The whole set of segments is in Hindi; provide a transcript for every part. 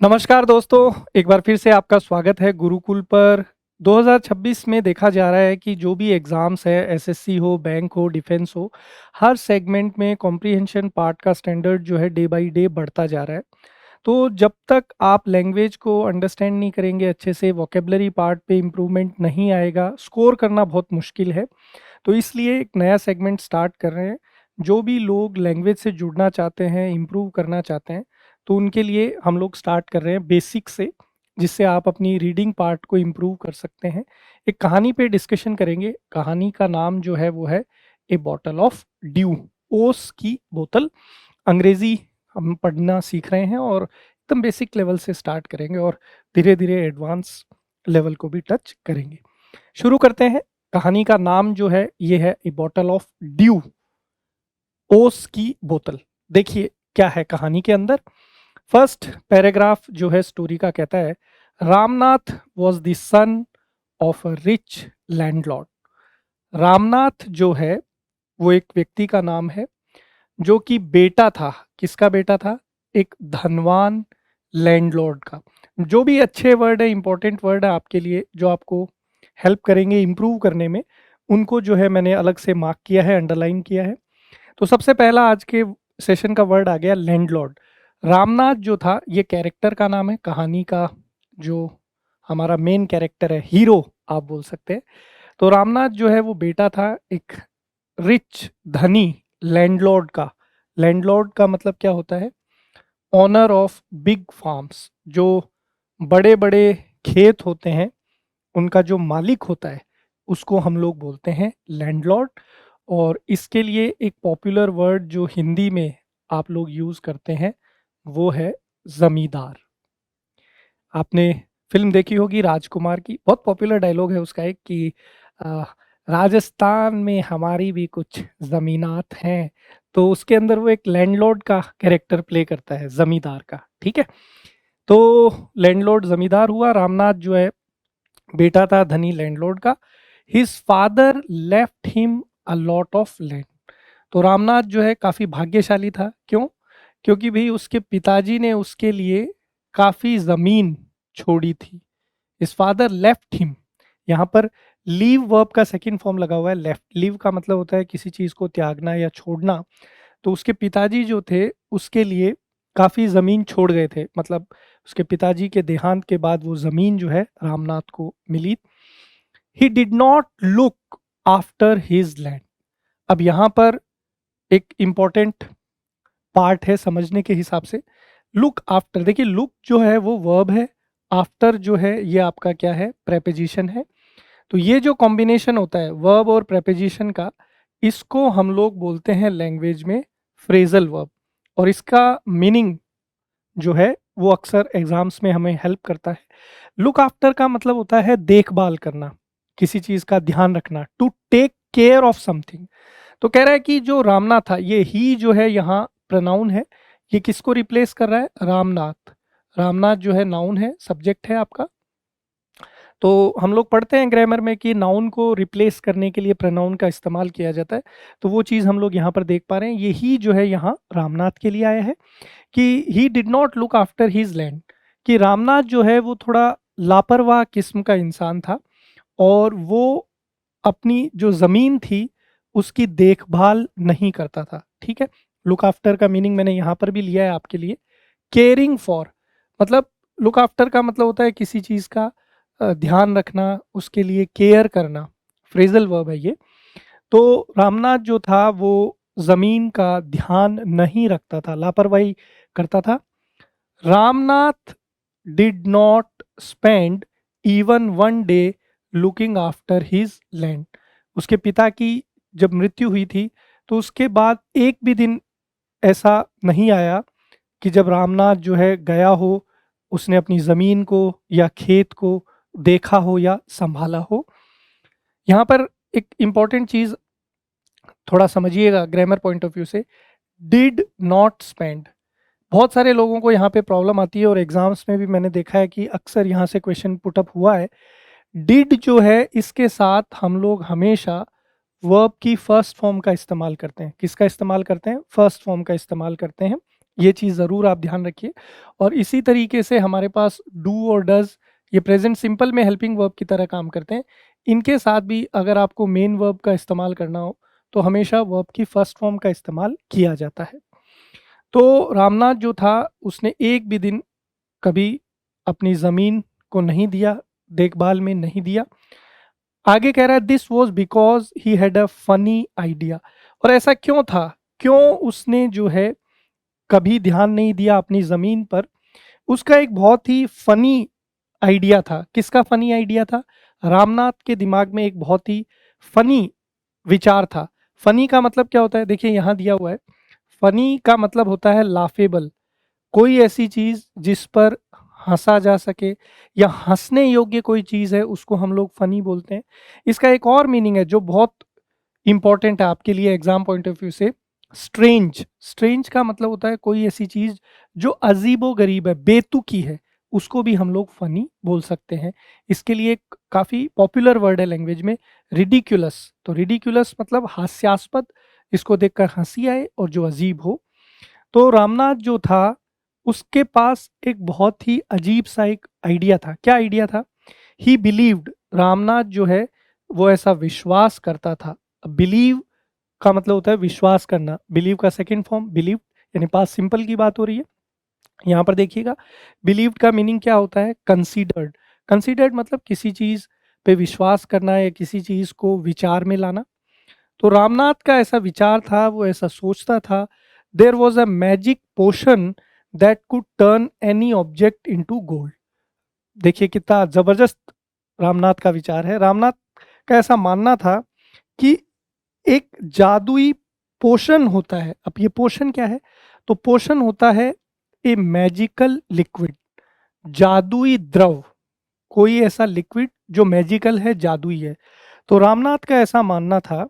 नमस्कार दोस्तों, एक बार फिर से आपका स्वागत है गुरुकुल पर। 2026 में देखा जा रहा है कि जो भी एग्ज़ाम्स है, एसएससी हो, बैंक हो, डिफेंस हो, हर सेगमेंट में कॉम्प्रिहेंशन पार्ट का स्टैंडर्ड जो है डे बाय डे बढ़ता जा रहा है। तो जब तक आप लैंग्वेज को अंडरस्टैंड नहीं करेंगे अच्छे से, वोकैब्युलरी पार्ट पे इम्प्रूवमेंट नहीं आएगा, स्कोर करना बहुत मुश्किल है। तो इसलिए एक नया सेगमेंट स्टार्ट कर रहे हैं। जो भी लोग लैंग्वेज से जुड़ना चाहते हैं, इम्प्रूव करना चाहते हैं, तो उनके लिए हम लोग स्टार्ट कर रहे हैं बेसिक से, जिससे आप अपनी रीडिंग पार्ट को इम्प्रूव कर सकते हैं। एक कहानी पे डिस्कशन करेंगे। कहानी का नाम जो है वो है ए बॉटल ऑफ ड्यू। ओस की बोतल। अंग्रेजी हम पढ़ना सीख रहे हैं और एकदम बेसिक लेवल से स्टार्ट करेंगे और धीरे धीरे एडवांस लेवल को भी टच करेंगे। शुरू करते हैं। कहानी का नाम जो है ये है ए बॉटल ऑफ ड्यू। ओस की बोतल। देखिए क्या है कहानी के अंदर। फर्स्ट पैराग्राफ जो है स्टोरी का कहता है, Ramnath was the son of a rich landlord. Ramnath जो है वो एक व्यक्ति का नाम है जो कि बेटा था। किसका बेटा था? एक धनवान लैंडलॉर्ड का। जो भी अच्छे वर्ड है, इंपॉर्टेंट वर्ड है आपके लिए, जो आपको हेल्प करेंगे इम्प्रूव करने में, उनको जो है मैंने अलग से मार्क किया है, अंडरलाइन किया है। तो सबसे पहला आज के सेशन का वर्ड आ गया लैंडलॉर्ड। रामनाथ जो था ये कैरेक्टर का नाम है, कहानी का जो हमारा मेन कैरेक्टर है, हीरो आप बोल सकते हैं। तो रामनाथ जो है वो बेटा था एक रिच धनी लैंडलॉर्ड का। लैंडलॉर्ड का मतलब क्या होता है? Owner of big farms. जो बड़े बड़े खेत होते हैं उनका जो मालिक होता है उसको हम लोग बोलते हैं लैंडलॉर्ड। और इसके लिए एक पॉपुलर वर्ड जो हिंदी में आप लोग यूज़ करते हैं वो है ज़मींदार। आपने फ़िल्म देखी होगी राजकुमार की, बहुत पॉपुलर डायलॉग है उसका एक कि अ, राजस्थान में हमारी भी कुछ ज़मीनात हैं। तो उसके अंदर वो एक लैंडलॉर्ड का कैरेक्टर प्ले करता है, ज़मींदार का, ठीक है? तो लैंडलॉर्ड ज़मींदार हुआ, रामनाथ जो है बेटा था धनी लैंडलॉर्ड का। His father left him a lot of land. तो रामनाथ जो है काफ़ी भाग्यशाली था। क्यों? क्योंकि भाई उसके पिताजी ने उसके लिए काफ़ी ज़मीन छोड़ी थी। हिज फादर लेफ्ट हिम, यहाँ पर लीव वर्ब का सेकंड फॉर्म लगा हुआ है। लेफ्ट, लीव का मतलब होता है किसी चीज़ को त्यागना या छोड़ना। तो उसके पिताजी जो थे उसके लिए काफ़ी ज़मीन छोड़ गए थे। मतलब उसके पिताजी के देहांत के बाद वो ज़मीन जो है रामनाथ को मिली। He did not look after his land. अब यहाँ पर एक इम्पॉर्टेंट पार्ट है समझने के हिसाब से। लुक आफ्टर, देखिए लुक जो है वो वर्ब है, आफ्टर जो है ये आपका क्या है? प्रेपोजिशन है। तो ये जो कॉम्बिनेशन होता है वर्ब और प्रेपोजिशन का, इसको हम लोग बोलते हैं लैंग्वेज में फ्रेजल वर्ब। और इसका मीनिंग जो है वो अक्सर एग्जाम्स में हमें हेल्प करता है। लुक आफ्टर का मतलब होता है देखभाल करना, किसी चीज़ का ध्यान रखना, to take care of something. तो कह रहा है कि जो रामनाथ था, ये ही जो है यहाँ प्रोनाउन है। ये किसको रिप्लेस कर रहा है? रामनाथ। रामनाथ जो है नाउन है, सब्जेक्ट है आपका। तो हम लोग पढ़ते हैं ग्रामर में कि नाउन को रिप्लेस करने के लिए प्रोनाउन का इस्तेमाल किया जाता है। तो वो चीज़ हम लोग यहाँ पर देख पा रहे हैं। यही जो है यहाँ रामनाथ के लिए आया है कि ही did not look after his land. कि रामनाथ जो है वो थोड़ा लापरवाह किस्म का इंसान था और वो अपनी जो ज़मीन थी उसकी देखभाल नहीं करता था, ठीक है? लुक आफ्टर का मीनिंग मैंने यहाँ पर भी लिया है आपके लिए, केयरिंग फॉर। मतलब लुक आफ्टर का मतलब होता है किसी चीज़ का ध्यान रखना, उसके लिए केयर करना। फ्रेजल वर्ब है ये। तो रामनाथ जो था वो ज़मीन का ध्यान नहीं रखता था, लापरवाही करता था। Ramnath did not spend even one day looking after his land. उसके पिता की जब मृत्यु हुई थी तो उसके बाद एक भी दिन ऐसा नहीं आया कि जब रामनाथ जो है गया हो, उसने अपनी ज़मीन को या खेत को देखा हो या संभाला हो। यहाँ पर एक इम्पॉर्टेंट चीज़ थोड़ा समझिएगा ग्रामर पॉइंट ऑफ व्यू से। डिड नॉट स्पेंड, बहुत सारे लोगों को यहाँ पे प्रॉब्लम आती है और एग्जाम्स में भी मैंने देखा है कि अक्सर यहाँ से क्वेश्चन पुट अप हुआ है। डिड जो है इसके साथ हम लोग हमेशा वर्ब की फर्स्ट फॉर्म का इस्तेमाल करते हैं। किसका इस्तेमाल करते हैं? फर्स्ट फॉर्म का इस्तेमाल करते हैं। ये चीज़ ज़रूर आप ध्यान रखिए। और इसी तरीके से हमारे पास डू और डज़, ये प्रेज़ेंट सिंपल में हेल्पिंग वर्ब की तरह काम करते हैं। इनके साथ भी अगर आपको मेन वर्ब का इस्तेमाल करना हो, तो हमेशा वर्ब की फर्स्ट फॉर्म का इस्तेमाल किया जाता है। तो रामनाथ जो था, उसने एक भी दिन कभी अपनी ज़मीन को नहीं दिया, देखभाल में नहीं दिया। आगे कह रहा है this was because he had a funny idea. और ऐसा क्यों था? क्यों उसने जो है कभी ध्यान नहीं दिया अपनी ज़मीन पर? उसका एक बहुत ही फनी आइडिया था। किसका फनी आइडिया था? रामनाथ के दिमाग में एक बहुत ही फनी विचार था। फनी का मतलब क्या होता है? देखिए यहाँ दिया हुआ है। फनी का मतलब होता है लाफेबल। कोई ऐसी चीज़ जिस पर हँसा जा सके या हँसने योग्य कोई चीज़ है, उसको हम लोग फ़नी बोलते हैं। इसका एक और मीनिंग है जो बहुत इम्पोर्टेंट है आपके लिए एग्ज़ाम पॉइंट ऑफ व्यू से, स्ट्रेंज। स्ट्रेंज का मतलब होता है कोई ऐसी चीज़ जो अजीबो-गरीब है, बेतुकी है, उसको भी हम लोग फ़नी बोल सकते हैं। इसके लिए एक काफ़ी पॉपुलर वर्ड है लैंग्वेज में, रिडिक्युलस। तो रिडिक्युलस मतलब हास्यास्पद, इसको देखकर हँसी आए और जो अजीब हो। तो रामनाथ जो था, उसके पास एक बहुत ही अजीब-सा एक आइडिया था। क्या आइडिया था? ही बिलीव्ड, रामनाथ जो है, वो ऐसा विश्वास करता था। बिलीव का मतलब होता है विश्वास करना। बिलीव का सेकंड फॉर्म बिलीव्ड, यानी पास्ट सिंपल की बात हो रही है। यहाँ पर देखिएगा, बिलीव्ड का मीनिंग क्या होता है? कंसीडर्ड। कंसीडर्ड मतलब किसी चीज़ पे विश्वास करना या किसी चीज़ को विचार में लाना। तो रामनाथ का ऐसा विचार था, वो ऐसा सोचता था, there was a magic potion that could turn any object into gold. देखिए कितना जबरदस्त रामनाथ का विचार है। रामनाथ का ऐसा मानना था कि एक जादुई पोशन होता है। अब ये पोशन क्या है? तो पोशन होता है ए मैजिकल लिक्विड, जादुई द्रव। कोई ऐसा लिक्विड जो मैजिकल है, जादुई है। तो रामनाथ का ऐसा मानना था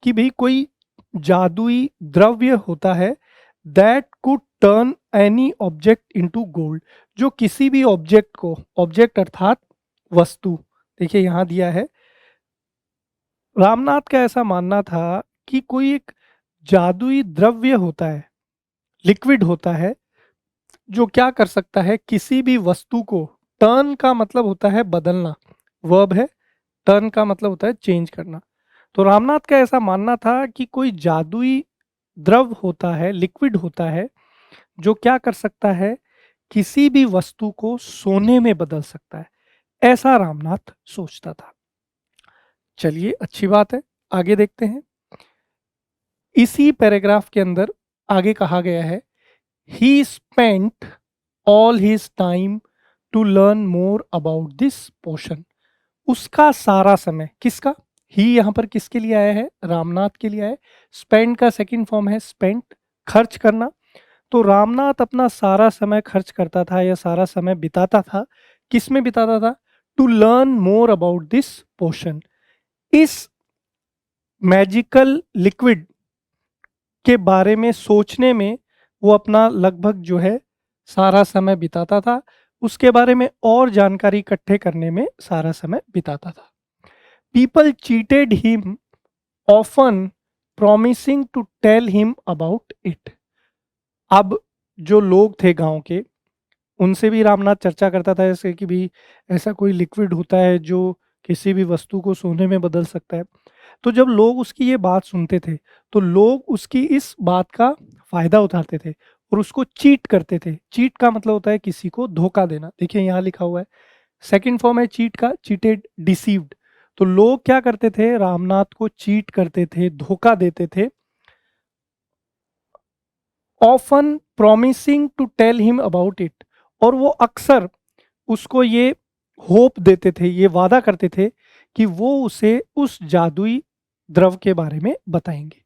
कि भाई कोई जादुई द्रव्य होता है, that could turn any object into gold, जो किसी भी ऑब्जेक्ट को, ऑब्जेक्ट अर्थात वस्तु, देखिए यहाँ दिया है, रामनाथ का ऐसा मानना था कि कोई एक जादुई द्रव्य होता है, लिक्विड होता है, जो क्या कर सकता है, किसी भी वस्तु को, टर्न का मतलब होता है बदलना, वर्ब है, टर्न का मतलब होता है चेंज करना। तो रामनाथ का ऐसा मानना था कि कोई जादुई द्रव होता है, लिक्विड होता है, जो क्या कर सकता है, किसी भी वस्तु को सोने में बदल सकता है। ऐसा रामनाथ सोचता था। चलिए अच्छी बात है, आगे देखते हैं। इसी पैराग्राफ के अंदर आगे कहा गया है, he spent all his time to learn more about this potion. उसका सारा समय, किसका? ही यहाँ पर किसके लिए आया है? रामनाथ के लिए आया है। स्पेंड का सेकंड फॉर्म है स्पेंट, खर्च करना। तो रामनाथ अपना सारा समय खर्च करता था या सारा समय बिताता था, किस में बिताता था? To learn more about this potion. इस मैजिकल लिक्विड के बारे में सोचने में वो अपना लगभग जो है सारा समय बिताता था। उसके बारे में और जानकारी इकट्ठे करने में सारा समय बिताता था। People cheated him often, promising to tell him about it. अब जो लोग थे गांव के, उनसे भी रामनाथ चर्चा करता था ऐसे कि भी ऐसा कोई लिक्विड होता है जो किसी भी वस्तु को सोने में बदल सकता है। तो जब लोग उसकी ये बात सुनते थे, तो लोग उसकी इस बात का फ़ायदा उठाते थे और उसको चीट करते थे। चीट का मतलब होता है किसी को धोखा देना। देखिए यहाँ लिखा हुआ है, सेकंड फॉर्म है चीट का, चीटेड, डिसीव्ड। तो लोग क्या करते थे? रामनाथ को चीट करते थे, धोखा देते थे। Often promising to tell him about it, और वो अक्सर उसको ये होप देते थे, ये वादा करते थे कि वो उसे उस जादुई द्रव के बारे में बताएंगे।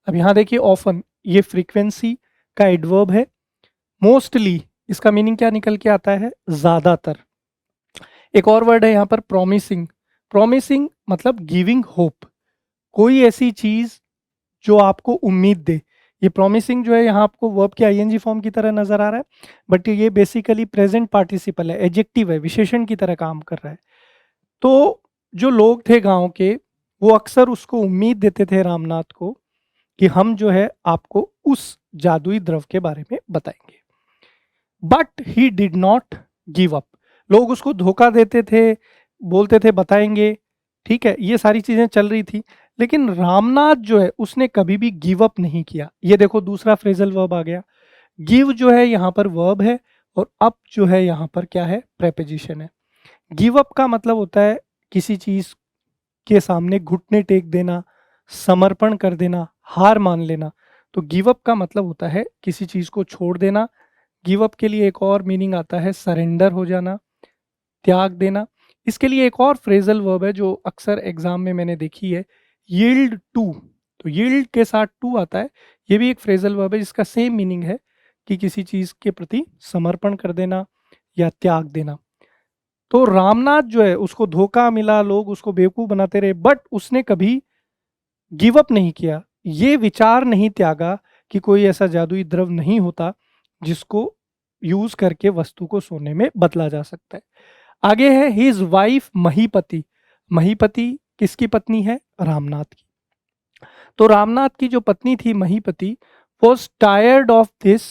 अब यहाँ देखिए ऑफन, ये फ्रीक्वेंसी का एडवर्ब है। मोस्टली, इसका मीनिंग क्या निकल के आता है? ज्यादातर। एक और वर्ड है यहाँ पर प्रॉमिसिंग। प्रॉमिसिंग मतलब गिविंग होप, कोई ऐसी चीज जो आपको उम्मीद दे। ये प्रॉमिसिंग जो है यहाँ आपको वर्ब के आईएनजी फॉर्म की तरह नजर आ रहा है, बट ये बेसिकली प्रेजेंट पार्टिसिपल है, एडजेक्टिव है, विशेषण की तरह काम कर रहा है। तो जो लोग थे गांव के, वो अक्सर उसको उम्मीद देते थे रामनाथ को कि हम जो है आपको उस जादुई द्रव के बारे में बताएंगे। But he did not give up. लोग उसको धोखा देते थे, बोलते थे बताएंगे, ठीक है, ये सारी चीजें चल रही थी, लेकिन रामनाथ जो है उसने कभी भी गिव अप नहीं किया। ये देखो दूसरा फ्रेजल वर्ब आ गया। गिव जो है यहाँ पर वर्ब है और अप जो है यहाँ पर क्या है, प्रेपोजिशन है। गिव अप का मतलब होता है किसी चीज के सामने घुटने टेक देना, समर्पण कर देना, हार मान लेना। तो गिव अप का मतलब होता है किसी चीज को छोड़ देना। गिव अप के लिए एक और मीनिंग आता है सरेंडर हो जाना, त्याग देना। इसके लिए एक और फ्रेजल वर्ब है जो अक्सर एग्जाम में मैंने देखी है, यील्ड टू। तो यील्ड के साथ टू आता है, ये भी एक फ्रेजल वर्ब है जिसका सेम मीनिंग है कि किसी चीज के प्रति समर्पण कर देना या त्याग देना। तो रामनाथ जो है उसको धोखा मिला, लोग उसको बेवकूफ बनाते रहे, बट उसने कभी गिव अप नहीं किया, ये विचार नहीं त्यागा कि कोई ऐसा जादुई द्रव नहीं होता जिसको यूज करके वस्तु को सोने में बदला जा सकता है। आगे है हिज वाइफ महीपति। महीपति किसकी पत्नी है, रामनाथ की। तो रामनाथ की जो पत्नी थी Mahipati was tired of this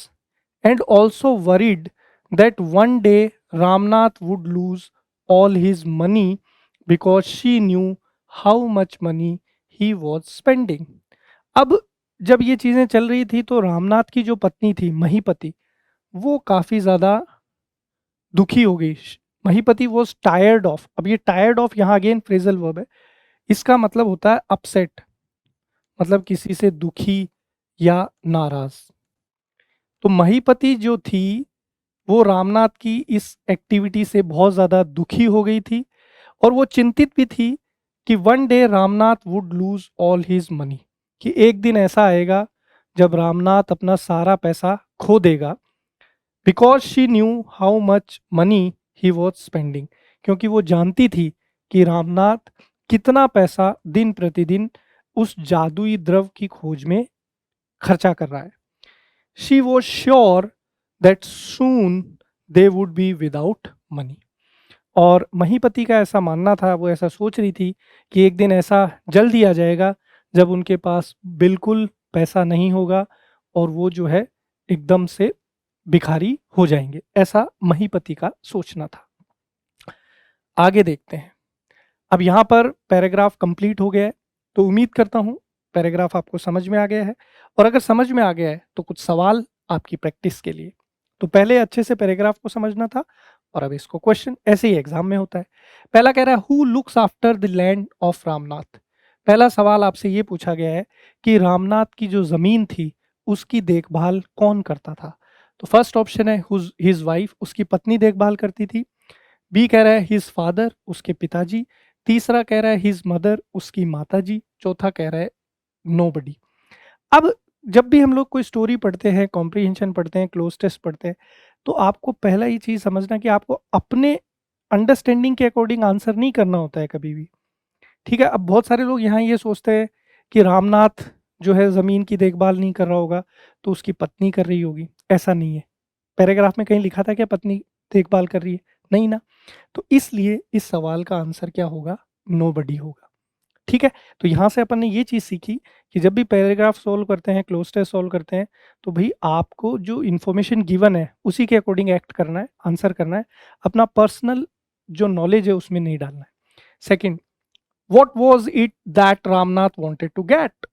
and also worried that one day Ramnath would lose all his money because she knew how much money he was spending. अब जब ये चीजें चल रही थी तो रामनाथ की जो पत्नी थी महीपति वो काफी ज्यादा दुखी हो गई। महीपति वॉज टायर्ड ऑफ, अब ये टायर्ड ऑफ यहाँ अगेन फ्रेजल वर्ब है, इसका मतलब होता है अपसेट, मतलब किसी से दुखी या नाराज। तो महीपति जो थी वो रामनाथ की इस एक्टिविटी से बहुत ज्यादा दुखी हो गई थी और वो चिंतित भी थी कि one day Ramnath would lose all his money, कि एक दिन ऐसा आएगा जब रामनाथ अपना सारा पैसा खो देगा। Because she knew how much money he was spending, क्योंकि वो जानती थी कि रामनाथ कितना पैसा दिन प्रतिदिन उस जादुई द्रव की खोज में खर्चा कर रहा है। She was sure that soon they would be without money. और महीपति का ऐसा मानना था, वो ऐसा सोच रही थी कि एक दिन ऐसा जल्द ही आ जाएगा जब उनके पास बिल्कुल पैसा नहीं होगा और वो जो है एकदम से भिखारी हो जाएंगे, ऐसा महीपति का सोचना था। आगे देखते हैं। अब यहाँ पर पैराग्राफ कंप्लीट हो गया है, तो उम्मीद करता हूँ पैराग्राफ आपको समझ में आ गया है, और अगर समझ में आ गया है तो कुछ सवाल आपकी प्रैक्टिस के लिए। तो पहले अच्छे से पैराग्राफ को समझना था और अब इसको क्वेश्चन ऐसे ही एग्जाम में होता है। पहला कह रहा है who looks after the land of Ramnath. पहला सवाल आपसे ये पूछा गया है कि रामनाथ की जो जमीन थी उसकी देखभाल कौन करता था। तो फर्स्ट ऑप्शन है हिज वाइफ, उसकी पत्नी देखभाल करती थी। बी कह रहा है हिज फादर, उसके पिताजी। तीसरा कह रहा है हिज मदर, उसकी माताजी। चौथा कह रहा है नोबडी। अब जब भी हम लोग कोई स्टोरी पढ़ते हैं, कॉम्प्रीहेंशन पढ़ते हैं, क्लोज टेस्ट पढ़ते हैं, तो आपको पहला ही चीज समझना कि आपको अपने अंडरस्टैंडिंग के अकॉर्डिंग आंसर नहीं करना होता है कभी भी, ठीक है। अब बहुत सारे लोग यहाँ ये सोचते हैं कि रामनाथ जो है जमीन की देखभाल नहीं कर रहा होगा तो उसकी पत्नी कर रही होगी, ऐसा नहीं है। पैराग्राफ में कहीं लिखा था क्या पत्नी देखभाल कर रही है, नहीं ना। तो इसलिए इस सवाल का आंसर क्या होगा, नोबडी होगा, ठीक है। तो यहाँ से अपन ने ये चीज़ सीखी कि जब भी पैराग्राफ सॉल्व करते हैं, क्लोज टेस्ट सॉल्व करते हैं, तो भाई आपको जो इन्फॉर्मेशन गिवन है उसी के अकॉर्डिंग एक्ट करना है, आंसर करना है, अपना पर्सनल जो नॉलेज है उसमें नहीं डालना है। Second, what was it that Ramnath wanted to get.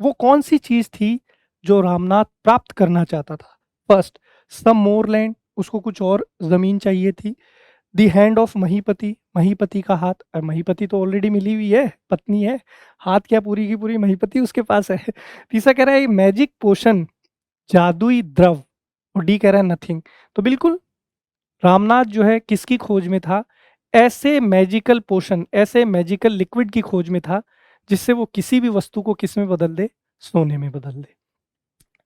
वो कौन सी चीज थी जो रामनाथ प्राप्त करना चाहता था। फर्स्ट, सम मोर लैंड, उसको कुछ और जमीन चाहिए थी। दी हैंड ऑफ महीपति, महीपति का हाथ, और महीपति तो ऑलरेडी मिली हुई है, पत्नी है, हाथ क्या पूरी की पूरी महीपति उसके पास है। तीसरा कह रहा है मैजिक पोशन, जादुई द्रव, और डी कह रहा है नथिंग। तो बिल्कुल रामनाथ जो है किसकी खोज में था, ऐसे मैजिकल पोशन, ऐसे मैजिकल लिक्विड की खोज में था जिससे वो किसी भी वस्तु को किस में बदल दे, सोने में बदल दे।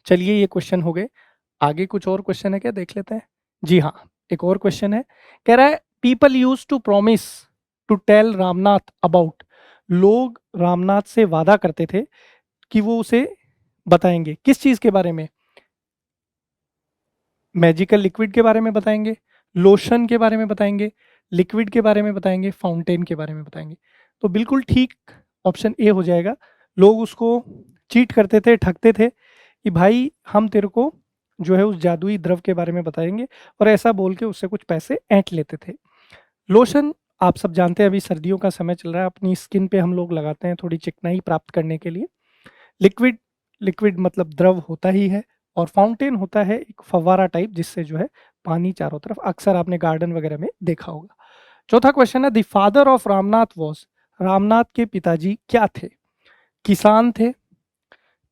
चलिए ये क्वेश्चन हो गए, आगे कुछ और क्वेश्चन है क्या, देख लेते हैं। जी हाँ, एक और क्वेश्चन है, कह रहा है people use to promise to tell Ramnath about. लोग रामनाथ से वादा करते थे कि वो उसे बताएंगे, किस चीज के बारे में, मैजिकल लिक्विड के बारे में बताएंगे, लोशन के बारे में बताएंगे, लिक्विड के बारे में बताएंगे, फाउंटेन के बारे में बताएंगे। तो बिल्कुल ठीक ऑप्शन ए हो जाएगा। लोग उसको चीट करते थे, ठगते थे, कि भाई हम तेरे को जो है उस जादुई द्रव के बारे में बताएंगे, और ऐसा बोल के उससे कुछ पैसे ऐंठ लेते थे। लोशन आप सब जानते हैं, अभी सर्दियों का समय चल रहा है, अपनी स्किन पे हम लोग लगाते हैं थोड़ी चिकनाई प्राप्त करने के लिए। लिक्विड, लिक्विड मतलब द्रव होता ही है, और फाउंटेन होता है एक फव्वारा टाइप, जिससे जो है पानी चारों तरफ, अक्सर आपने गार्डन वगैरह में देखा होगा। चौथा क्वेश्चन है, the father of Ramnath was, Ramnath के पिताजी क्या थे? किसान थे,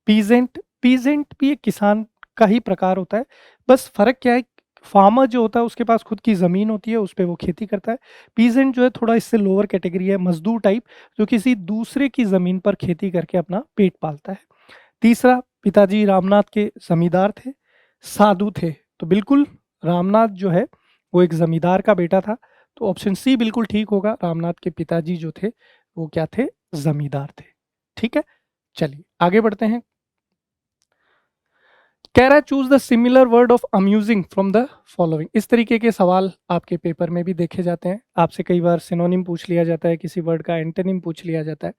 पीजेंट, पीजेंट भी एक किसान का ही प्रकार होता है, बस फर्क क्या है, फार्मर जो होता है उसके पास खुद की ज़मीन होती है, उस पे वो खेती करता है। पीजेंट जो है थोड़ा इससे लोअर कैटेगरी है, मजदूर टाइप, जो किसी दूसरे की ज़मीन पर खेती करके अपना पेट पालता है। तीसरा, पिताजी रामनाथ के जमींदार थे, साधु थे, तो बिल्कुल रामनाथ जो है वो एक जमींदार का बेटा था, तो ऑप्शन सी बिल्कुल ठीक होगा। रामनाथ के पिताजी जो थे वो क्या थे? जमींदार थे। ठीक है, चलिए आगे बढ़ते हैं। कह रहा है choose the similar word of amusing from the following. इस तरीके के सवाल आपके पेपर में भी देखे जाते हैं, आपसे कई बार सिनोनिम पूछ लिया जाता है, किसी वर्ड का एंटोनिम पूछ लिया जाता है।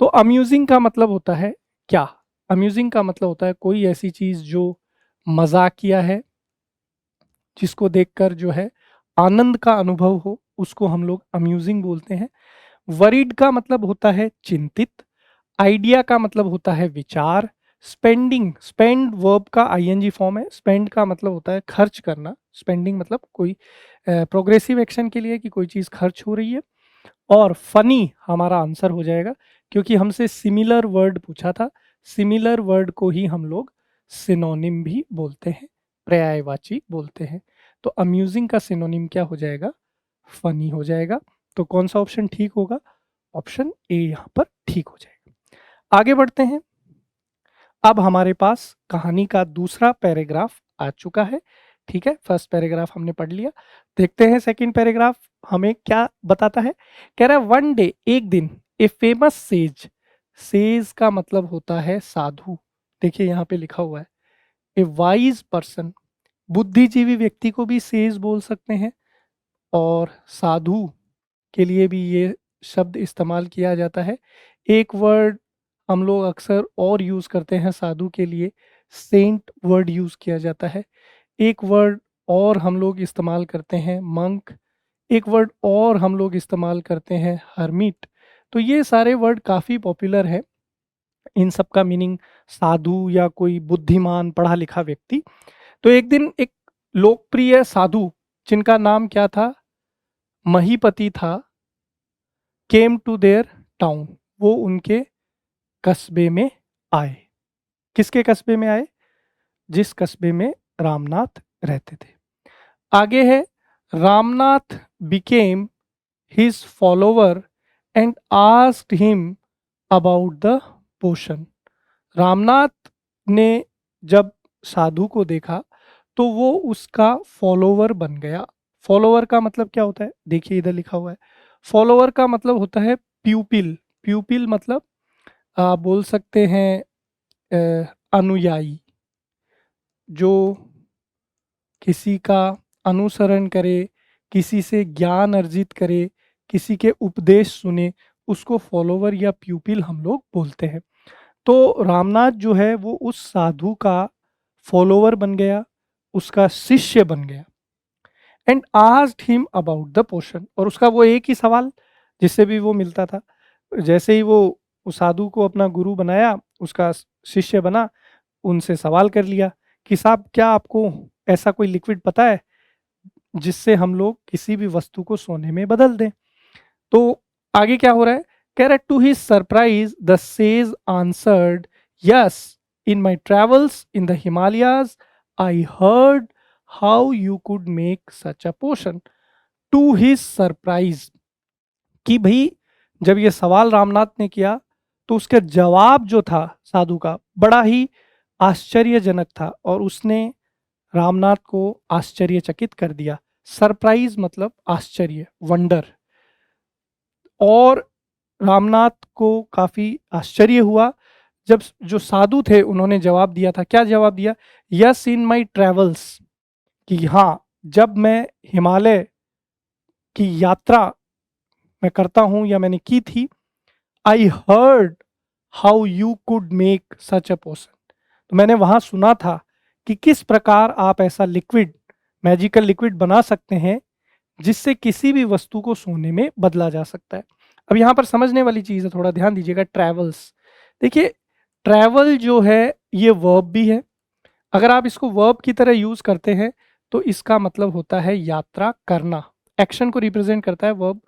तो अम्यूजिंग का मतलब होता है क्या? अम्यूजिंग का मतलब होता है कोई ऐसी चीज जो मजाकिया है, जिसको देखकर जो है आनंद का अनुभव हो, उसको हम लोग अम्यूजिंग बोलते हैं। वरीड का मतलब होता है चिंतित। आइडिया का मतलब होता है विचार। स्पेंडिंग, स्पेंड वर्ब का आईएनजी फॉर्म है, स्पेंड का मतलब होता है खर्च करना। स्पेंडिंग मतलब कोई प्रोग्रेसिव एक्शन के लिए कि कोई चीज खर्च हो रही है। और फनी हमारा आंसर हो जाएगा, क्योंकि हमसे सिमिलर वर्ड पूछा था। सिमिलर वर्ड को ही हम लोग सिनोनिम भी बोलते हैं, पर्यायवाची बोलते हैं। तो अम्यूजिंग का सिनोनिम क्या हो जाएगा? फनी हो जाएगा। तो कौन सा ऑप्शन ठीक होगा? ऑप्शन ए यहाँ पर ठीक हो जाएगा। आगे बढ़ते हैं। अब हमारे पास कहानी का दूसरा पैराग्राफ आ चुका है। ठीक है, फर्स्ट पैराग्राफ हमने पढ़ लिया। देखते हैं सेकंड पैराग्राफ हमें क्या बताता है। कह रहा है वन डे, एक दिन, ए फेमस सेज, सेज का मतलब होता है साधु। देखिए यहाँ पे लिखा हुआ है ए वाइज पर्सन, बुद्धिजीवी व्यक्ति को भी सेज बोल सकते हैं, और साधु के लिए भी ये शब्द इस्तेमाल किया जाता है। एक वर्ड हम लोग अक्सर और यूज करते हैं साधु के लिए, सेंट वर्ड यूज किया जाता है। एक वर्ड और हम लोग इस्तेमाल करते हैं मंक। एक वर्ड और हम लोग इस्तेमाल करते हैं हर्मिट। तो ये सारे वर्ड काफ़ी पॉपुलर है, इन सब का मीनिंग साधु या कोई बुद्धिमान पढ़ा लिखा व्यक्ति। तो एक दिन एक लोकप्रिय साधु, जिनका नाम क्या था? महीपति था, केम टू देयर टाउन, वो उनके कस्बे में आए। किसके कस्बे में आए? जिस कस्बे में रामनाथ रहते थे। आगे है, Ramnath became his follower and asked him about the potion. Ramnath ने जब साधु को देखा तो वो उसका फॉलोवर बन गया। फॉलोवर का मतलब क्या होता है? देखिए इधर लिखा हुआ है। फॉलोवर का मतलब होता है प्यूपिल। प्यूपिल मतलब आप बोल सकते हैं अनुयायी, जो किसी का अनुसरण करे, किसी से ज्ञान अर्जित करे, किसी के उपदेश सुने, उसको फॉलोवर या प्यूपिल हम लोग बोलते हैं। तो रामनाथ जो है वो उस साधु का फॉलोवर बन गया, उसका शिष्य बन गया। And asked him about the potion, और उसका वो एक ही सवाल जिससे भी वो मिलता था, जैसे ही वो उस साधु को अपना गुरु बनाया, उसका शिष्य बना, उनसे सवाल कर लिया कि साहब क्या आपको ऐसा कोई लिक्विड पता है जिससे हम लोग किसी भी वस्तु को सोने में बदल दें? तो आगे क्या हो रहा है? कह रहा है to his surprise the sage answered yes, in my travels in the Himalayas I heard how you could make such a potion. To his surprise, कि भाई जब ये सवाल रामनाथ ने किया तो उसका जवाब जो था साधु का बड़ा ही आश्चर्यजनक था, और उसने रामनाथ को आश्चर्यचकित कर दिया। सरप्राइज मतलब आश्चर्य, वंडर। और रामनाथ को काफी आश्चर्य हुआ जब जो साधु थे उन्होंने जवाब दिया था। क्या जवाब दिया? यस इन माई ट्रेवल्स, कि हाँ, जब मैं हिमालय की यात्रा मैं करता हूं या मैंने की थी, I heard how you could make such a potion. तो मैंने वहां सुना था कि किस प्रकार आप ऐसा लिक्विड, मैजिकल लिक्विड बना सकते हैं जिससे किसी भी वस्तु को सोने में बदला जा सकता है। अब यहाँ पर समझने वाली चीज है, थोड़ा ध्यान दीजिएगा। ट्रैवल्स, देखिए ट्रैवल जो है ये वर्ब भी है। अगर आप इसको वर्ब की तरह यूज करते हैं तो इसका मतलब होता है यात्रा करना, एक्शन को रिप्रेजेंट करता है वर्ब।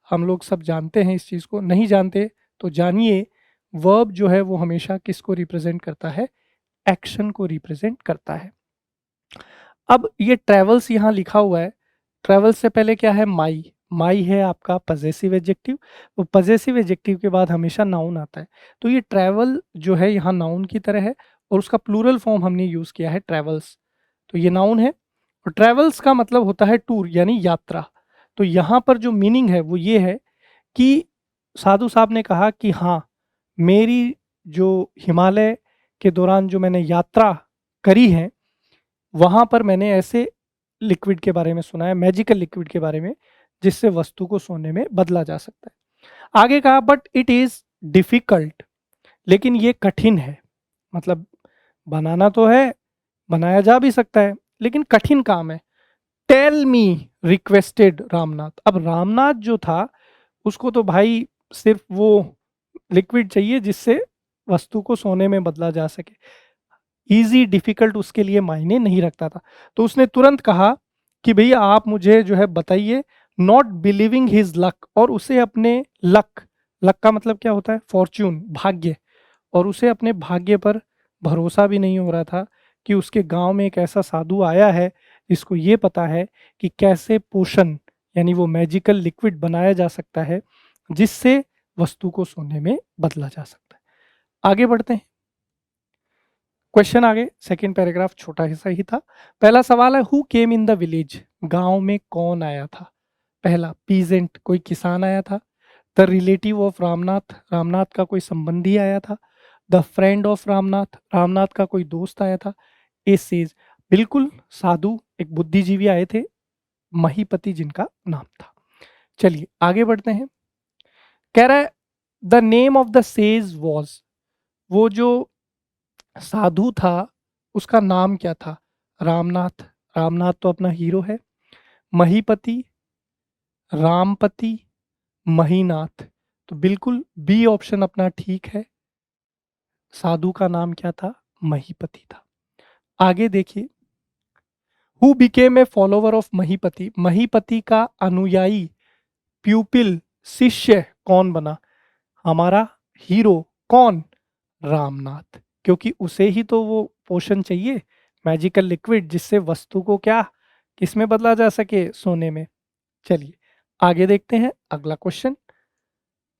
हम लोग सब जानते हैं इस चीज को, नहीं जानते तो जानिए। वर्ब जो है वो हमेशा किसको रिप्रेजेंट करता है? एक्शन को रिप्रेजेंट करता है। अब ये ट्रेवल्स यहाँ लिखा हुआ है, ट्रेवल्स से पहले क्या है? माई। माई है आपका पजेसिव एडजेक्टिव, वो पजेसिव एडजेक्टिव के बाद हमेशा नाउन आता है। तो ये ट्रैवल जो है यहाँ नाउन की तरह है और उसका प्लूरल फॉर्म हमने यूज किया है ट्रैवल्स। तो ये नाउन है और ट्रैवल्स का मतलब होता है टूर यानी यात्रा। तो यहाँ पर जो मीनिंग है वो ये है कि साधु साहब ने कहा कि हाँ, मेरी जो हिमालय के दौरान जो मैंने यात्रा करी है वहां पर मैंने ऐसे लिक्विड के बारे में सुना है, मैजिकल लिक्विड के बारे में, जिससे वस्तु को सोने में बदला जा सकता है। आगे कहा बट इट इज डिफिकल्ट, लेकिन ये कठिन है। मतलब बनाना तो है, बनाया जा भी सकता है, लेकिन कठिन काम है। Tell me, requested Ramnath. अब रामनाथ जो था उसको तो भाई सिर्फ वो लिक्विड चाहिए जिससे वस्तु को सोने में बदला जा सके। इजी डिफिकल्ट उसके लिए मायने नहीं रखता था। तो उसने तुरंत कहा कि भैया आप मुझे जो है बताइए, नॉट बिलीविंग हिज लक, और उसे अपने लक, लक का मतलब क्या होता है? फॉर्च्यून, भाग्य, और उसे अपने भाग्य पर भरोसा भी नहीं हो रहा था कि उसके गांव में एक ऐसा साधु आया है जिसको ये पता है कि कैसे पोषण यानी वो मैजिकल लिक्विड बनाया जा सकता है जिससे वस्तु को सोने में बदला जा सकता है। आगे बढ़ते हैं, क्वेश्चन आगे। सेकंड पैराग्राफ छोटा हिस्सा ही था। पहला सवाल है who came in the village, गांव में कौन आया था? पहला, पीजेंट, कोई किसान आया था। The relative of Ramnath, Ramnath का कोई संबंधी आया था। The friend of Ramnath, Ramnath का कोई दोस्त आया था। ए सेज, बिल्कुल साधु, एक बुद्धिजीवी आए थे, महीपति जिनका नाम था। चलिए आगे बढ़ते हैं। कह रहा है the name of the sage was, वो जो साधु था उसका नाम क्या था? रामनाथ, रामनाथ तो अपना हीरो है। महीपति, रामपति, महीनाथ, तो बिल्कुल बी ऑप्शन अपना ठीक है। साधु का नाम क्या था? महीपति था। आगे देखिए, who became a follower of Mahipati, Mahipati का अनुयायी, प्यूपिल, शिष्य कौन बना? हमारा हीरो कौन? रामनाथ, क्योंकि उसे ही तो वो पोषण चाहिए, मैजिकल लिक्विड, जिससे वस्तु को क्या, किसमें बदला जा सके? सोने में। चलिए आगे देखते हैं अगला क्वेश्चन।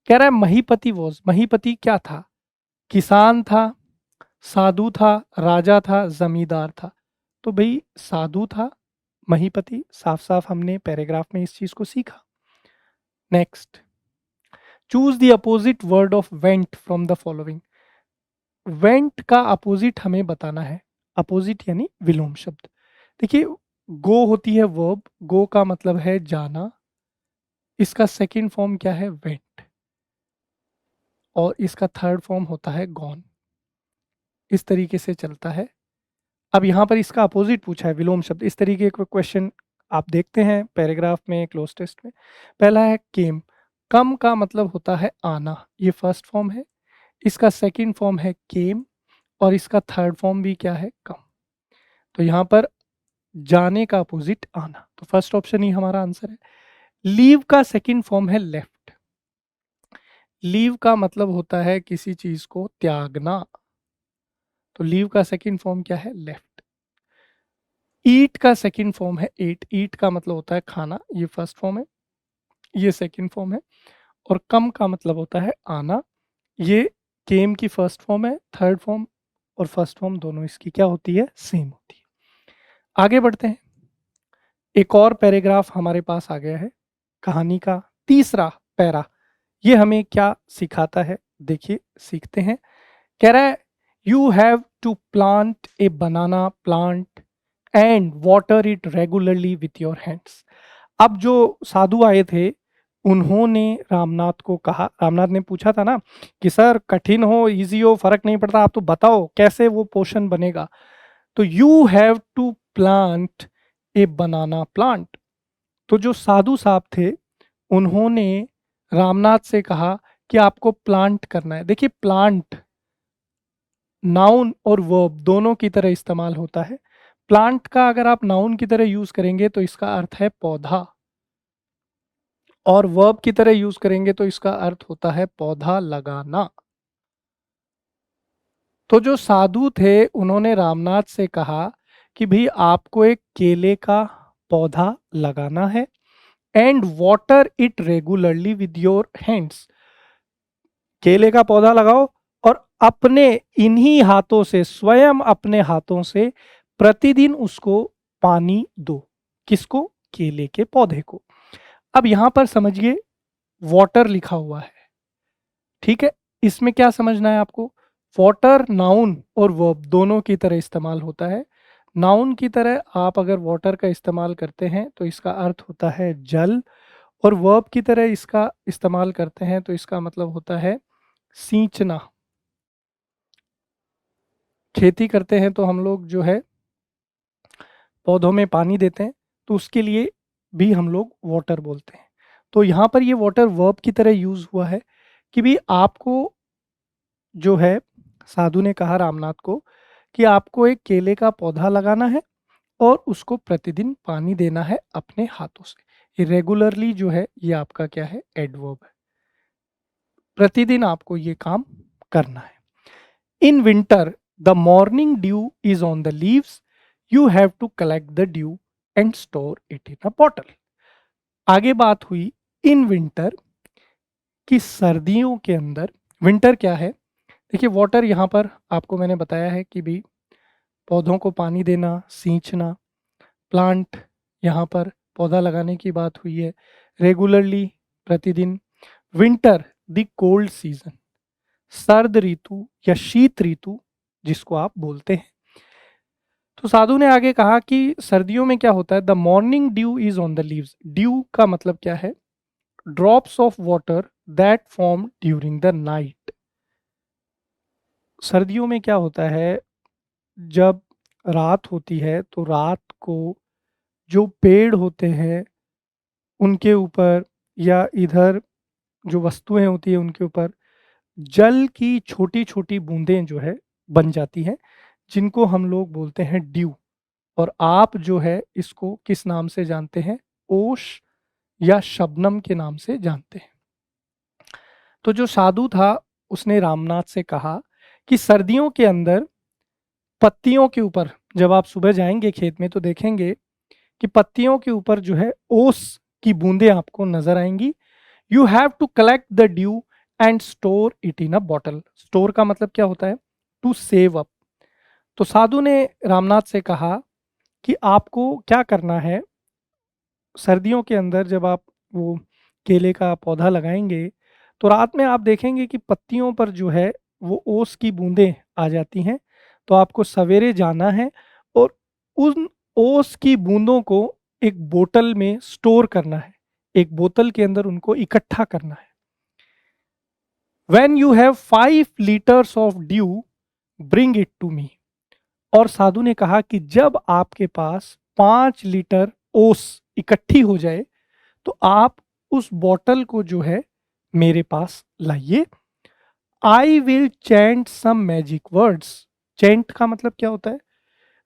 कह रहा है महीपति वॉज, महीपति क्या था? किसान था, साधु था, राजा था, जमींदार था। तो भाई साधु था महीपति, साफ साफ हमने पैराग्राफ में इस चीज को सीखा। Next, choose the opposite word of went from the following. Went का अपोजिट हमें बताना है, अपोजिट यानी विलोम शब्द। देखिए गो होती है वर्ब, गो का मतलब है जाना, इसका सेकंड फॉर्म क्या है? वेंट, और इसका थर्ड फॉर्म होता है गॉन। इस तरीके से चलता है। अब यहाँ पर इसका अपोजिट पूछा है विलोम शब्द। इस तरीके के क्वेश्चन आप देखते हैं पैराग्राफ में, क्लोज टेस्ट में। पहला है केम, कम का मतलब होता है आना, ये फर्स्ट फॉर्म है। इसका सेकंड फॉर्म है केम और इसका थर्ड फॉर्म भी क्या है? कम। तो यहाँ पर जाने का अपोजिट आना, तो फर्स्ट ऑप्शन ही हमारा आंसर है। लीव का सेकंड फॉर्म है लेफ्ट, लीव का मतलब होता है किसी चीज को त्यागना, तो लीव का सेकंड फॉर्म क्या है? लेफ्ट। ईट का सेकंड फॉर्म है एट, ईट का मतलब होता है खाना, ये फर्स्ट फॉर्म है, ये सेकंड फॉर्म है। और कम का मतलब होता है आना, ये केम की फर्स्ट फॉर्म है, थर्ड फॉर्म और फर्स्ट फॉर्म दोनों इसकी क्या होती है? सेम होती है। आगे बढ़ते हैं, एक और पैराग्राफ हमारे पास आ गया है, कहानी का तीसरा पैरा। ये हमें क्या सिखाता है? देखिए सीखते हैं। कह रहा है you have to plant a banana plant and water it regularly with your hands. अब जो साधु आए थे उन्होंने रामनाथ को कहा, रामनाथ ने पूछा था ना कि सर कठिन हो इजी हो फर्क नहीं पड़ता, आप तो बताओ कैसे वो पोषण बनेगा। तो you have to plant a banana plant. तो जो साधु साहब थे उन्होंने रामनाथ से कहा कि आपको प्लांट करना है। देखिए प्लांट नाउन और वर्ब दोनों की तरह इस्तेमाल होता है। प्लांट का अगर आप नाउन की तरह यूज करेंगे तो इसका अर्थ है पौधा, और वर्ब की तरह यूज करेंगे तो इसका अर्थ होता है पौधा लगाना। तो जो साधु थे उन्होंने रामनाथ से कहा कि भाई आपको एक केले का पौधा लगाना है and water it regularly with your hands. केले का पौधा लगाओ और अपने इन्हीं हाथों से, स्वयं अपने हाथों से प्रतिदिन उसको पानी दो। किसको? केले के पौधे को। अब यहां पर समझिए वाटर लिखा हुआ है, ठीक है। इसमें क्या समझना है आपको? वाटर नाउन और वर्ब दोनों की तरह इस्तेमाल होता है। नाउन की तरह आप अगर वाटर का इस्तेमाल करते हैं तो इसका अर्थ होता है जल, और वर्ब की तरह इसका इस्तेमाल करते हैं तो इसका मतलब होता है सींचना। खेती करते हैं तो हम लोग जो है पौधों में पानी देते हैं, तो उसके लिए भी हम लोग वाटर बोलते हैं। तो यहाँ पर ये वाटर वर्ब की तरह यूज हुआ है कि भी आपको जो है, साधु ने कहा रामनाथ को कि आपको एक केले का पौधा लगाना है और उसको प्रतिदिन पानी देना है अपने हाथों से। ये रेगुलरली जो है ये आपका क्या है? एडवर्ब है। प्रतिदिन आपको ये काम करना है। In winter the morning dew is on the leaves, you have to collect the dew and store it in a bottle. आगे बात हुई इन विंटर की, सर्दियों के अंदर। विंटर क्या है? देखिए वाटर यहाँ पर आपको मैंने बताया है कि भी पौधों को पानी देना, सींचना। प्लांट यहाँ पर पौधा लगाने की बात हुई है, रेगुलरली प्रतिदिन। विंटर द कोल्ड सीजन, सर्द ऋतु या शीत ऋतु जिसको आप बोलते हैं। तो साधु ने आगे कहा कि सर्दियों में क्या होता है? The morning dew is on the leaves. Due का मतलब क्या है? Drops of water that form during the night. सर्दियों में क्या होता है, जब रात होती है तो रात को जो पेड़ होते हैं उनके ऊपर या इधर जो वस्तुएं होती है उनके ऊपर जल की छोटी छोटी बूंदें जो है बन जाती हैं, जिनको हम लोग बोलते हैं ड्यू। और आप जो है इसको किस नाम से जानते हैं? ओश या शबनम के नाम से जानते हैं। तो जो साधु था उसने रामनाथ से कहा कि सर्दियों के अंदर पत्तियों के ऊपर, जब आप सुबह जाएंगे खेत में तो देखेंगे कि पत्तियों के ऊपर जो है ओस की बूंदें आपको नजर आएंगी। You have to collect the dew and store it in a bottle. Store का मतलब क्या होता है? To save up. तो साधु ने रामनाथ से कहा कि आपको क्या करना है, सर्दियों के अंदर जब आप वो केले का पौधा लगाएंगे तो रात में आप देखेंगे कि पत्तियों पर जो है वो ओस की बूंदें आ जाती हैं। तो आपको सवेरे जाना है और उन ओस की बूंदों को एक बोतल में स्टोर करना है, एक बोतल के अंदर उनको इकट्ठा करना है। When you have 5 liters of dew, bring it to me। और साधु ने कहा कि जब आपके पास 5 लीटर ओस इकट्ठी हो जाए तो आप उस बॉटल को जो है मेरे पास लाइए। I will chant some magic words. Chant का मतलब क्या होता है?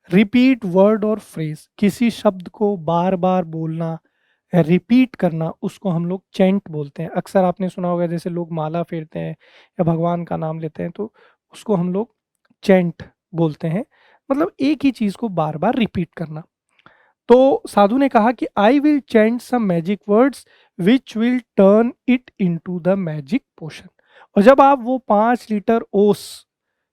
रिपीट वर्ड और फ्रेज, किसी शब्द को बार बार बोलना, रिपीट करना, उसको हम लोग चैंट बोलते हैं। अक्सर आपने सुना होगा जैसे लोग माला फेरते हैं या भगवान का नाम लेते हैं तो उसको हम लोग चैंट बोलते हैं। मतलब एक ही चीज को बार बार रिपीट करना। तो साधु ने कहा कि I will chant some magic words which will turn it into the magic potion. और जब आप वो 5 लीटर ओस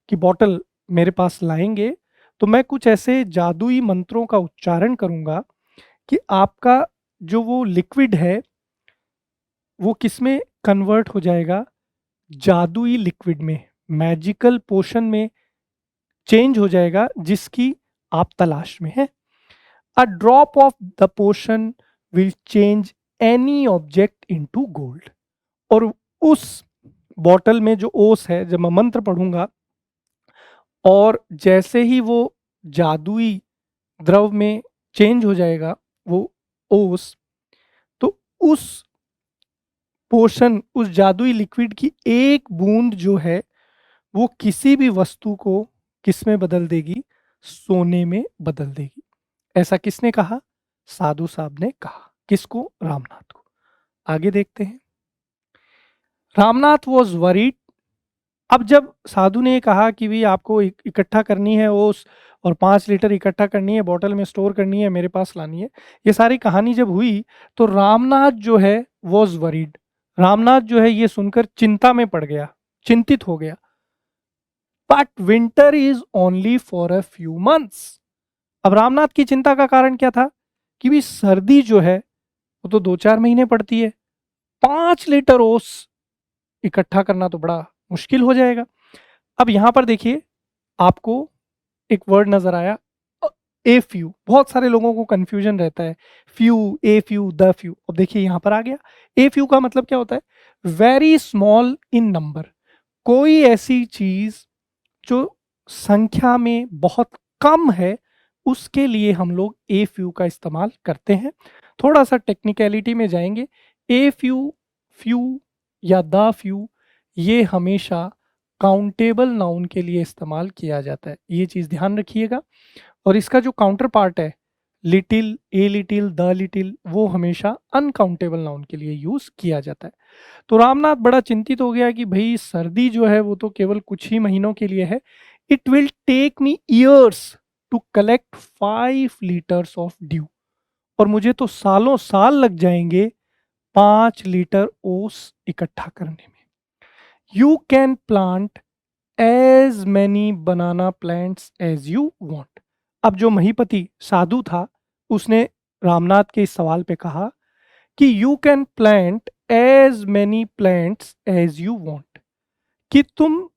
की बॉटल मेरे पास लाएंगे तो मैं कुछ ऐसे जादुई मंत्रों का उच्चारण करूंगा कि आपका जो वो लिक्विड है वो किस में कन्वर्ट हो जाएगा? जादुई लिक्विड में, मैजिकल पोशन में चेंज हो जाएगा जिसकी आप तलाश में हैं। A drop of the potion will change any object into gold. और उस बॉटल में जो ओस है, जब मैं मंत्र पढ़ूंगा और जैसे ही वो जादुई द्रव में चेंज हो जाएगा वो ओस, तो उस पोर्शन, उस जादुई लिक्विड की एक बूंद जो है वो किसी भी वस्तु को किस में बदल देगी? सोने में बदल देगी। ऐसा किसने कहा? साधु साहब ने कहा। किसको? रामनाथ को। आगे देखते हैं। Ramnath was worried. अब जब साधु ने कहा कि भी आपको इकट्ठा करनी है ओस और 5 लीटर इकट्ठा करनी है, बॉटल में स्टोर करनी है, मेरे पास लानी है, ये सारी कहानी जब हुई तो रामनाथ जो है वॉज वरीड। रामनाथ जो है ये सुनकर चिंता में पड़ गया, चिंतित हो गया। But winter is only for a few months. अब रामनाथ की चिंता का कारण क्या था? कि भी सर्दी जो है वो तो 2-4 महीने पड़ती है, 5 लीटर ओस इकट्ठा करना तो बड़ा मुश्किल हो जाएगा। अब यहां पर देखिए, आपको एक वर्ड नजर आया, ए फ्यू। बहुत सारे लोगों को कंफ्यूजन रहता है, few, a few, the few. अब देखिए यहां पर आ गया, ए फ्यू का मतलब क्या होता है? Very small in number. कोई ऐसी चीज जो संख्या में बहुत कम है, उसके लिए हम लोग ए फ्यू का इस्तेमाल करते हैं। थोड़ा सा टेक्निकलिटी में जाएंगे। ए फ्यू, फ्यू या द फ्यू, ये हमेशा काउंटेबल नाउन के लिए इस्तेमाल किया जाता है, ये चीज़ ध्यान रखिएगा। और इसका जो काउंटर पार्ट है, little, a little, the little, वो हमेशा अनकाउंटेबल नाउन के लिए यूज किया जाता है। तो रामनाथ बड़ा चिंतित हो गया कि भाई सर्दी जो है वो तो केवल कुछ ही महीनों के लिए है। It will take me years to collect 5 litres of dew. और मुझे तो सालों साल लग जाएंगे 5 लीटर ओस इकट्ठा करने में। You can plant as many banana plants as you want. अब जो महीपति साधु था उसने रामनाथ के इस सवाल पे कहा कि you can plant as many plants as you want, कि तुम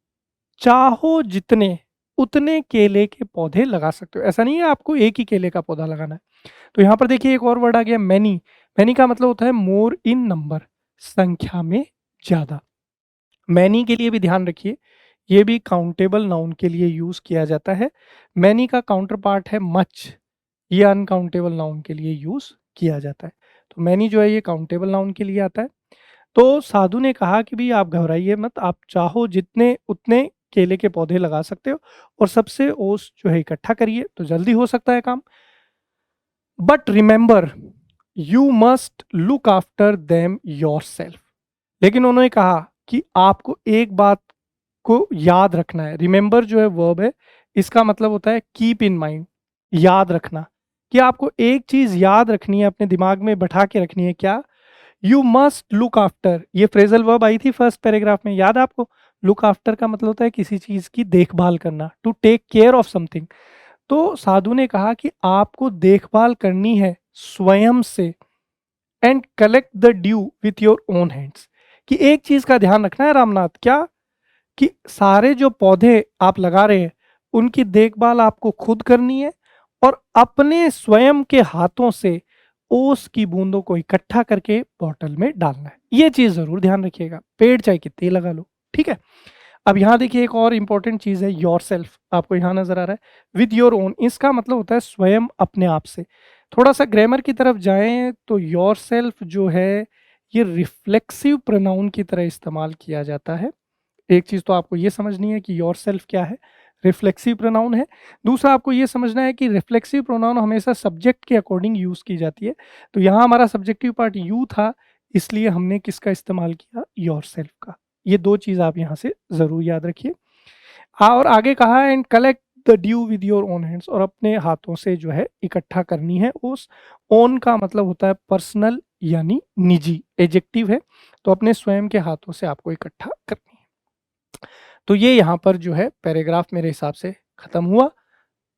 चाहो जितने उतने केले के पौधे लगा सकते हो। ऐसा नहीं है आपको एक ही केले का पौधा लगाना है। तो यहां पर देखिए एक और वर्ड आ गया, मैनी। मैनी का मतलब होता है मोर इन नंबर, संख्या में ज्यादा। मैनी के लिए भी ध्यान रखिए, ये भी काउंटेबल नाउन के लिए यूज किया जाता है। मैनी का काउंटर पार्ट है मच, ये अनकाउंटेबल नाउन के लिए यूज किया जाता है। तो मैनी जो है ये काउंटेबल नाउन के लिए आता है। तो साधु ने कहा कि भी आप घबराइए मत, आप चाहो जितने उतने केले के पौधे लगा सकते हो और सबसे ओस जो है इकट्ठा करिए, तो जल्दी हो सकता है काम। But remember, you must look after them yourself. लेकिन उन्होंने कहा कि आपको एक बात को याद रखना है। रिमेंबर जो है वर्ब है, इसका मतलब होता है कीप इन माइंड, याद रखना। कि आपको एक चीज याद रखनी है, अपने दिमाग में बैठा के रखनी है। क्या? You must look after. ये फ्रेजल वर्ब आई थी फर्स्ट पैराग्राफ में, याद है आपको? लुक आफ्टर का मतलब होता है किसी चीज की देखभाल करना, to take care of something. तो साधु ने कहा कि आपको देखभाल करनी है स्वयं से। And collect the due with your own hands. कि एक चीज का ध्यान रखना है रामनाथ, क्या? कि सारे जो पौधे आप लगा रहे हैं उनकी देखभाल आपको खुद करनी है और अपने स्वयं के हाथों से ओस की बूंदों को इकट्ठा करके बॉटल में डालना है। ये चीज जरूर ध्यान रखिएगा, पेड़ चाहे कितने लगा लो, ठीक है। अब यहाँ देखिए एक और इंपॉर्टेंट चीज है, योर सेल्फ। आपको यहाँ नजर आ रहा है विद योर ओन, इसका मतलब होता है स्वयं, अपने आप से। थोड़ा सा ग्रामर की तरफ जाएं तो योर सेल्फ जो है ये रिफ्लेक्सिव प्रोनाउन की तरह इस्तेमाल किया जाता है। एक चीज तो आपको ये समझनी है कि योर सेल्फ क्या है, रिफ्लेक्सिव प्रोनाउन है। दूसरा आपको ये समझना है कि रिफ्लेक्सिव प्रोनाउन हमेशा सब्जेक्ट के अकॉर्डिंग यूज की जाती है। तो यहाँ हमारा सब्जेक्टिव पार्ट यू था, इसलिए हमने किसका इस्तेमाल किया? योर सेल्फ का। ये दो चीज आप यहाँ से जरूर याद रखिए। हाँ, और आगे कहा and collect the due with your own hands, और अपने हाथों से जो है इकट्ठा करनी है। उस ओन का मतलब होता है पर्सनल यानी निजी, एजेक्टिव है। तो अपने स्वयं के हाथों से आपको इकट्ठा करनी है। तो ये यहाँ पर जो है पैराग्राफ मेरे हिसाब से खत्म हुआ।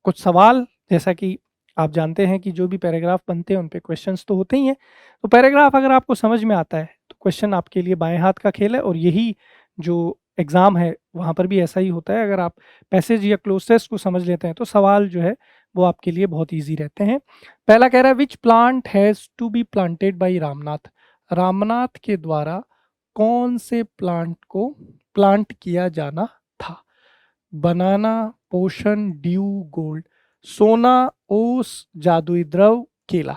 कुछ सवाल, जैसा कि आप जानते हैं कि जो भी पैराग्राफ बनते हैं उन पे क्वेश्चंस तो होते ही हैं। तो पैराग्राफ अगर आपको समझ में आता है तो क्वेश्चन आपके लिए बाएं हाथ का खेल है, और यही जो एग्ज़ाम है वहाँ पर भी ऐसा ही होता है। अगर आप पैसेज या क्लोज टेस्ट को समझ लेते हैं तो सवाल जो है वो आपके लिए बहुत ईजी रहते हैं। पहला कह रहा है which plant has to be planted by Ramnath. Ramnath के द्वारा कौन से प्लांट को प्लांट किया जाना था? बनाना, पोषण, ड्यू, गोल्ड। सोना, ओस, जादुई द्रव, केला।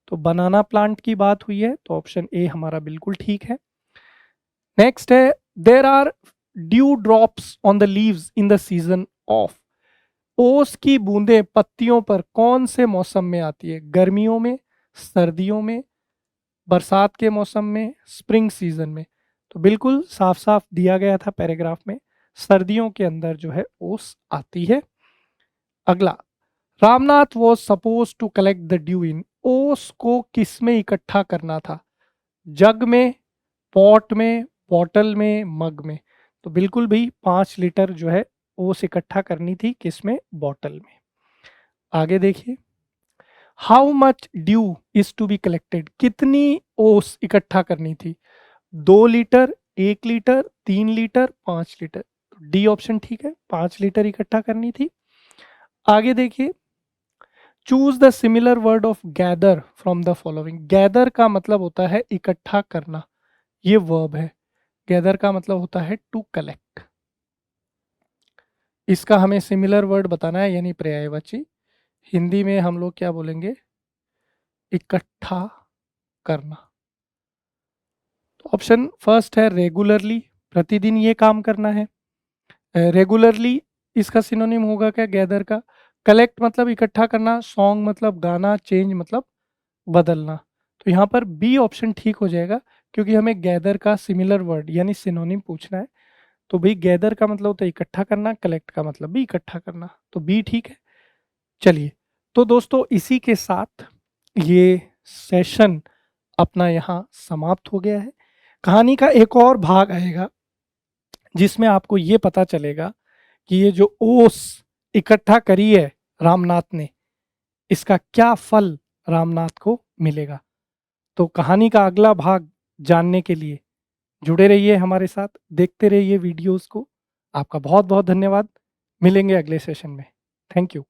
तो बनाना प्लांट की बात हुई है, तो ऑप्शन ए हमारा बिल्कुल ठीक है। नेक्स्ट है there are dew drops on the leaves in the season of. ओस की बूंदें पत्तियों पर कौन से मौसम में आती है? गर्मियों में, सर्दियों में, बरसात के मौसम में, स्प्रिंग सीजन में। तो बिल्कुल साफ साफ दिया गया था पैराग्राफ में, सर्दियों के अंदर जो है ओस आती है। अगला, Ramnath was suppose to collect the dew in. ओस को किस में इकट्ठा करना था? जग में, पॉट में, बॉटल में, मग में। तो बिल्कुल भी 5 लीटर जो है ओस इकट्ठा करनी थी, किस में? बॉटल में। आगे देखिए, how much dew is to be collected. कितनी ओस इकट्ठा करनी थी? 2 litre, 1 litre, 3 litre, 5 litre. D option ठीक है, 5 लीटर इकट्ठा करनी थी। आगे देखिए, choose the similar word of gather from the following. Gather का मतलब होता है इकट्ठा करना, ये वर्ब है। गैदर का मतलब होता है टू कलेक्ट। इसका हमें सिमिलर वर्ड बताना है, यानी पर्यायवाची। हिंदी में हम लोग क्या बोलेंगे? इकट्ठा करना। तो ऑप्शन फर्स्ट है रेगुलरली, प्रतिदिन ये काम करना है। रेगुलरली इसका सिनोनिम होगा क्या गैदर का? कलेक्ट मतलब इकट्ठा करना, सॉन्ग मतलब गाना, चेंज मतलब बदलना। तो यहाँ पर बी ऑप्शन ठीक हो जाएगा, क्योंकि हमें गैदर का सिमिलर वर्ड यानी सिनोनिम पूछना है। तो भाई गैदर का मतलब होता है इकट्ठा करना, कलेक्ट का मतलब भी इकट्ठा करना, तो बी ठीक है। चलिए, तो दोस्तों इसी के साथ ये सेशन अपना यहाँ समाप्त हो गया है। कहानी का एक और भाग आएगा जिसमें आपको ये पता चलेगा कि ये जो ओस इकट्ठा करी है रामनाथ ने, इसका क्या फल रामनाथ को मिलेगा। तो कहानी का अगला भाग जानने के लिए जुड़े रहिए हमारे साथ, देखते रहिए वीडियोस को। आपका बहुत बहुत धन्यवाद। मिलेंगे अगले सेशन में। Thank you.